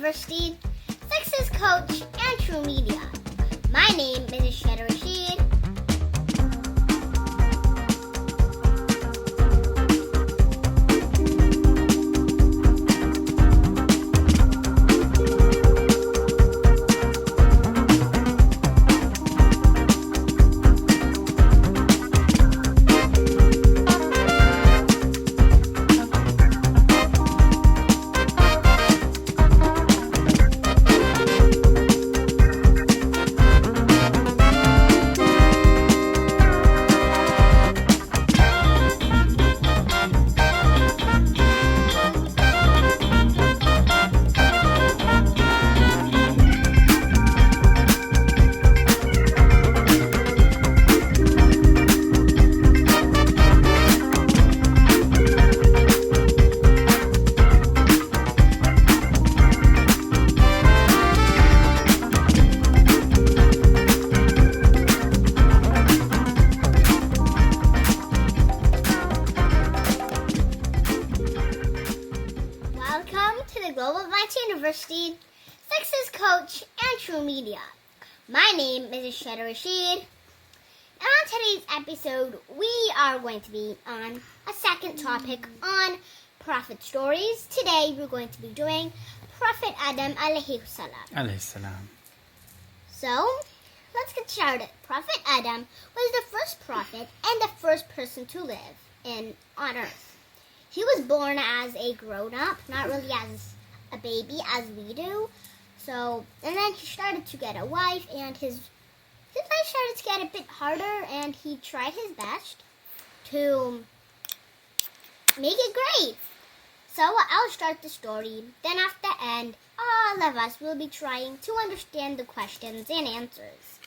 University, success coach, and true media. My name is Shada Rashid. University, success coach, and true media. My name is Shada Rashid, and on today's episode, we are going to be on a second topic on prophet stories. Today, we're going to be doing Prophet Adam alayhi salam. So, let's get started. Prophet Adam was the first prophet and the first person to live on earth. He was born as a grown-up, not really as a baby as we do. So, and then he started to get a wife, and his life started to get a bit harder, and he tried his best to make it great. So I'll start the story. Then at the end, all of us will be trying to understand the questions and answers.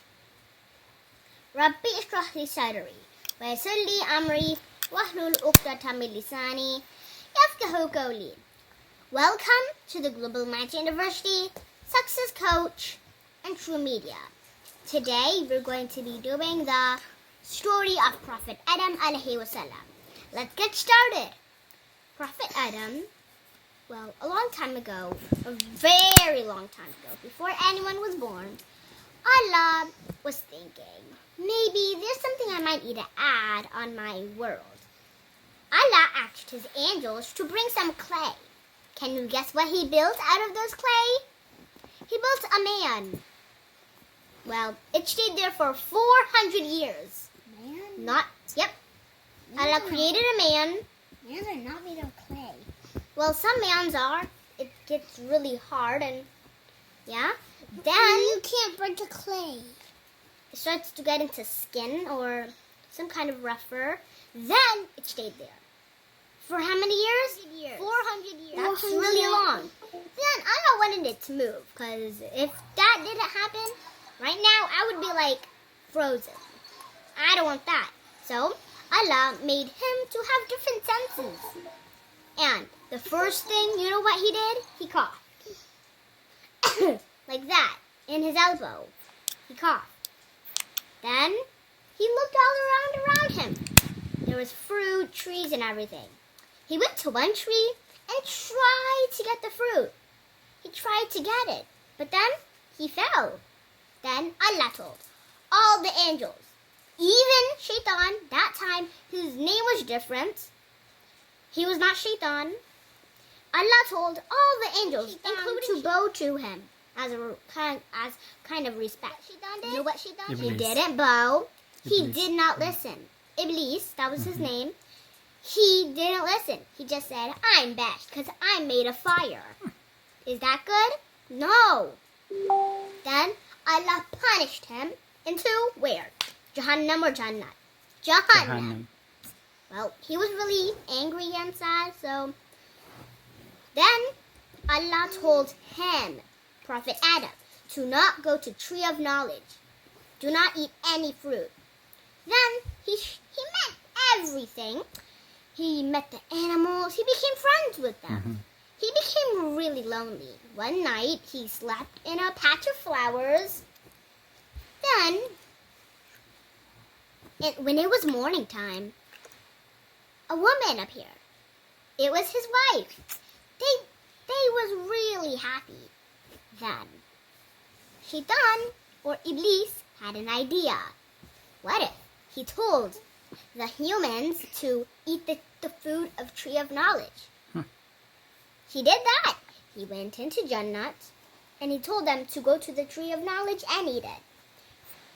Rabbi ishrah li sadri wa yassir li amri wahlul 'uqdatam min lisani yafqahu qawli. Welcome to the Global Match University, Success Coach, and True Media. Today, we're going to be doing the story of Prophet Adam alayhi wasallam. Let's get started. Prophet Adam, well, a long time ago, a very long time ago, before anyone was born, Allah was thinking, maybe there's something I might need to add on my world. Allah asked his angels to bring some clay. Can you guess what he built out of those clay? He built a man. Well, it stayed there for 400 years. Man? Yep. Allah created a man. Mans are not made of clay. Well, some mans are. It gets really hard and, yeah. Then you can't break the clay. It starts to get into skin or some kind of rougher. Then it stayed there. For how many years? 400 years. That's really long. Then Allah wanted it to move, because if that didn't happen, right now I would be like frozen. I don't want that. So Allah made him to have different senses. And the first thing, you know what he did? He coughed. Like that, in his elbow. He coughed. Then he looked all around him. There was fruit, trees, and everything. He went to one tree and tried to get the fruit. He tried to get it, but then he fell. Then Allah told all the angels, even Shaitan, that time his name was different. He was not Shaitan. Allah told all the angels, including to bow to him as kind of respect. You know what Shaitan did? He didn't bow. He did not listen. Iblis, that was his name. He didn't listen. He just said, I'm best because I'm made of fire. Is that good? No. Then Allah punished him into where? Jahannam or Jannah? Jahannam. Well, he was really angry and sad, so then Allah told him, Prophet Adam, to not go to tree of knowledge. Do not eat any fruit. Then he met everything. He met the animals. He became friends with them. He became really lonely. One night, he slept in a patch of flowers. Then, when it was morning time, a woman appeared. It was his wife. They was really happy. Then, Shaitan, or Iblis, had an idea. What if he told the humans to eat the fruit of tree of knowledge? He did that. He went into Jannat and he told them to go to the tree of knowledge and eat it.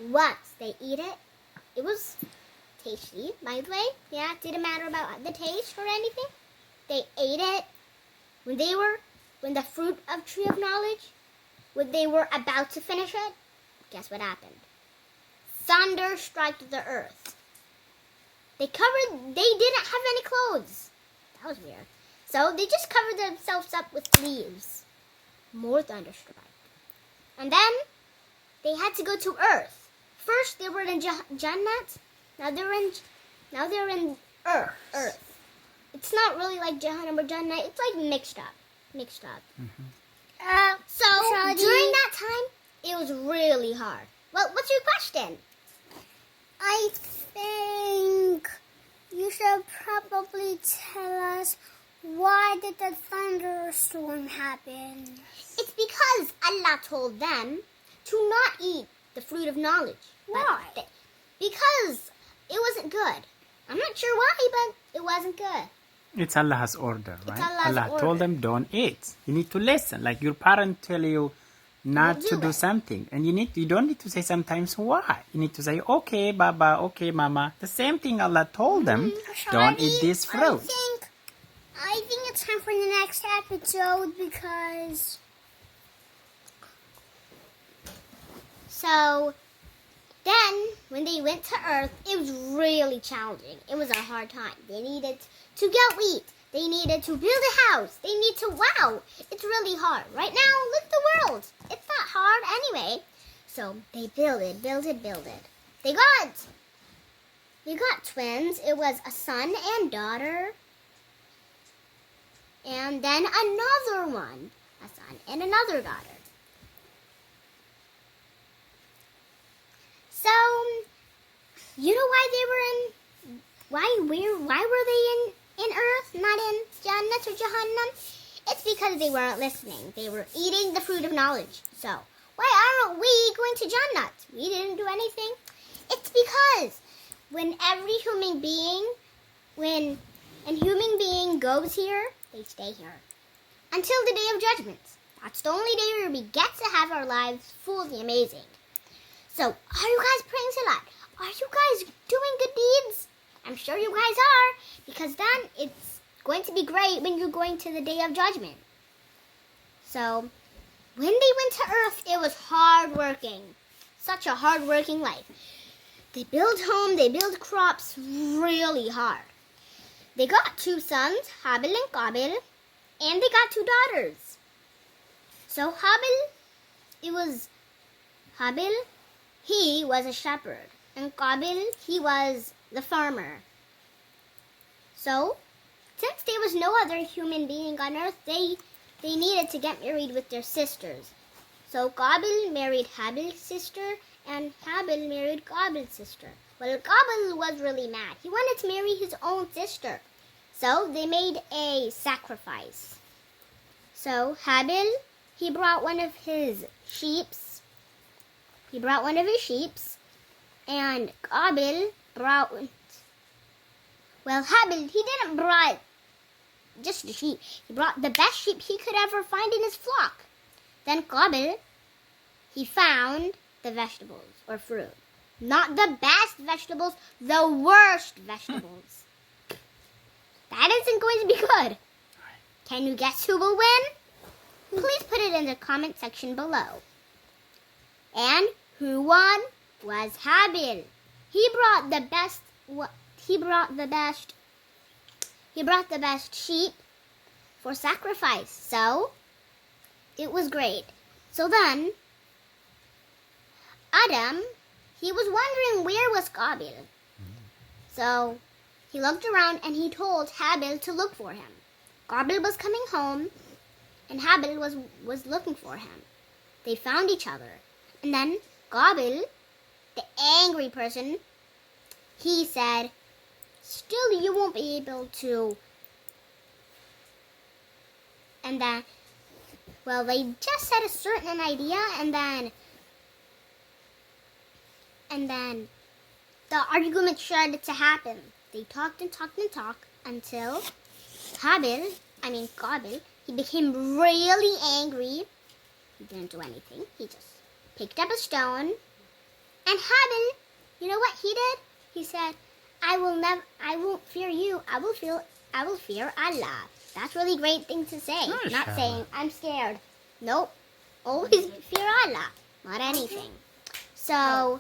Once they eat it, it was tasty, by the way. Yeah, it didn't matter about the taste or anything. They ate it. When the fruit of tree of knowledge, when they were about to finish it, guess what happened? Thunder struck the earth. They didn't have any clothes. That was weird. So they just covered themselves up with leaves. More thunder struck. And then they had to go to earth. First they were in Jannat. Now they're in earth. It's not really like Jahannam or Jannat. It's like mixed up. Mm-hmm. So during that time, it was really hard. Well, what's your question? I think you should probably tell us, why did the thunderstorm happen? It's because Allah told them to not eat the fruit of knowledge. Why? Because it wasn't good. I'm not sure why, but it wasn't good. It's Allah's order, right? Allah's Allah order. told them, don't eat. You need to listen. Like your parent tell you not to do something. And you don't need to say sometimes why. You need to say, okay, Baba, okay, Mama. The same thing Allah told them, don't eat this fruit. I think it's time for the next episode because... So then, when they went to Earth, it was really challenging. It was a hard time. They needed to get wheat. They needed to build a house. They need to, it's really hard. Right now, look at the world. It's not hard anyway. So they build it. They got twins. It was a son and daughter. And then another one, a son and another daughter. So, you know why were they in Earth, not in Jannat or Jahannam? It's because they weren't listening. They were eating the fruit of knowledge. So, why aren't we going to Jannat? We didn't do anything. It's because when every human being goes here, they stay here until the day of judgment. That's the only day where we get to have our lives fully amazing. So, are you guys praying Salat? Are you guys doing good deeds? I'm sure you guys are, because then it's going to be great when you're going to the day of judgment. So, when they went to Earth, it was hard working. Such a hard working life. They built home, they built crops really hard. They got 2 sons, Habil and Qabil, and they got 2 daughters. So Habil, he was a shepherd, and Qabil, he was the farmer. So, since there was no other human being on earth, they needed to get married with their sisters. So Qabil married Habil's sister, and Habil married Qabil's sister. Well, Qabil was really mad. He wanted to marry his own sister. So they made a sacrifice. So Habil, he brought one of his sheeps. And Qabil brought... Well, Habil, he didn't brought just the sheep. He brought the best sheep he could ever find in his flock. Then Qabil, he found the vegetables or fruit. Not the best vegetables, the worst vegetables. That isn't going to be good. Can you guess who will win? Please put it in the comment section below. And who won was Habil. He brought the best sheep for sacrifice. So it was great. So then Adam, he was wondering where was Qabil. So he looked around and he told Habil to look for him. Qabil was coming home and Habil was looking for him. They found each other. And then Qabil, the angry person, he said, still you won't be able to. And then Well, they just said a certain idea, and then the argument started to happen. They talked and talked and talked until Qabil, he became really angry. He didn't do anything. He just picked up a stone. And Habil, you know what he did? He said, I won't fear you. I will fear Allah. That's a really great thing to say. Not saying, I'm scared. Nope. Always fear Allah. Not anything. So,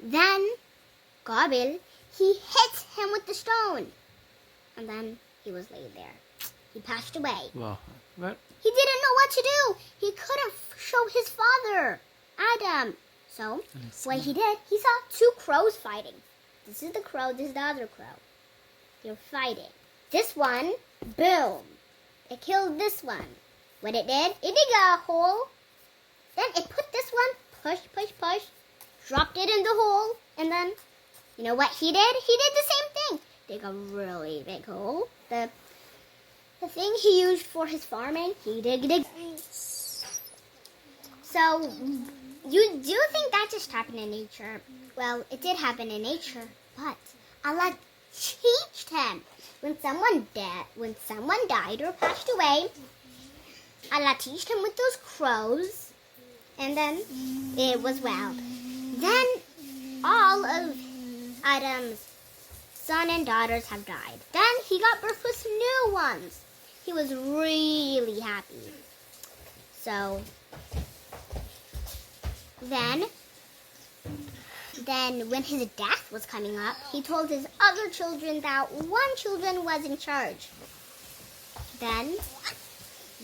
then, Qabil, he hit him with the stone. And then he was laid there. He passed away. Well, what? He didn't know what to do. He couldn't show his father, Adam. So, what he did, he saw two crows fighting. This is the crow, this is the other crow. They're fighting. This one, boom. It killed this one. What it did, it did a hole. Then it put this one, push, dropped it in the hole. And then, you know what he did? He did the same thing. Dig a really big hole. The thing he used for his farming, he dig. So, you do think that just happened in nature? Well, it did happen in nature, but Allah teached him. When someone died or passed away, Allah teached him with those crows, and then it was well. Then all of Adam's son and daughters have died. Then he got birth with some new ones. He was really happy. So then when his death was coming up, he told his other children that one children was in charge. Then,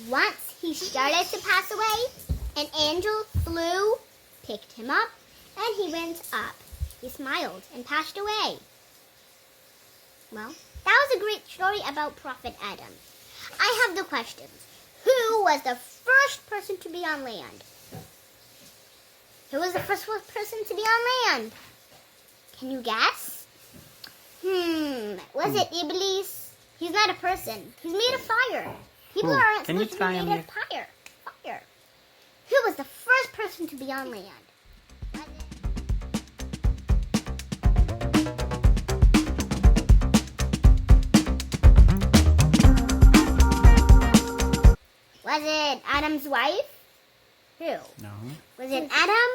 once he started to pass away, an angel flew, picked him up, and he went up. He smiled and passed away. Well, that was a great story about Prophet Adam. I have the questions. Who was the first person to be on land? Who was the first person to be on land? Can you guess? Was it Iblis? He's not a person. He's made of fire. People aren't supposed to be made of fire. Who was the first person to be on land? Was it Adam's wife? Who? No. Was it Adam?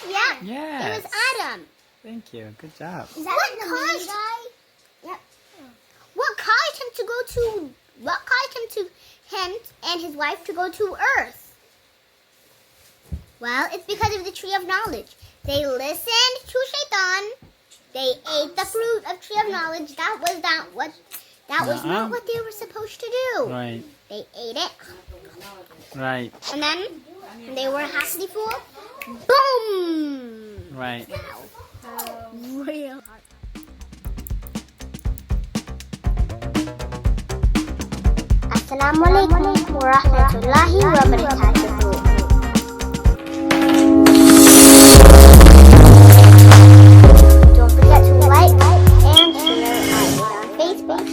Yeah. Yes. It was Adam. Thank you. Good job. Is that the main guy? Yep. What caused him and his wife to go to Earth? Well, it's because of the tree of knowledge. They listened to Shaitan. They ate the fruit of tree of knowledge. That was not what they were supposed to do. Right. They ate it. Right. And then when they were happily full, boom! Right. Real. Assalamu alaikum wa rahmatullahi wa barakatuh. Don't forget to like and share on Facebook.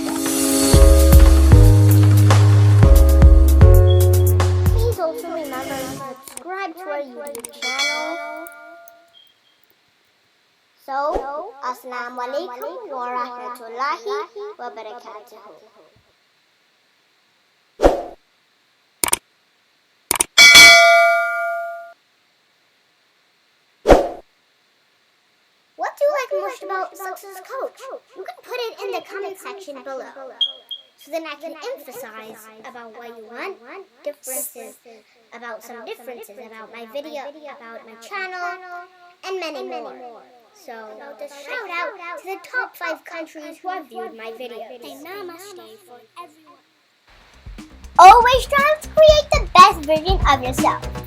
Please also remember to subscribe to our YouTube channel. So, Assalamu alaikum wa rahmatullahi wa barakatuh. What do you like most about Success Coach? You can put it in the comment section below, so then I can emphasize about what you want, differences, about my video, about my channel, and many more. So, just shout out to the top 5 countries who have viewed my videos. And namaste for everyone. Always try to create the best version of yourself.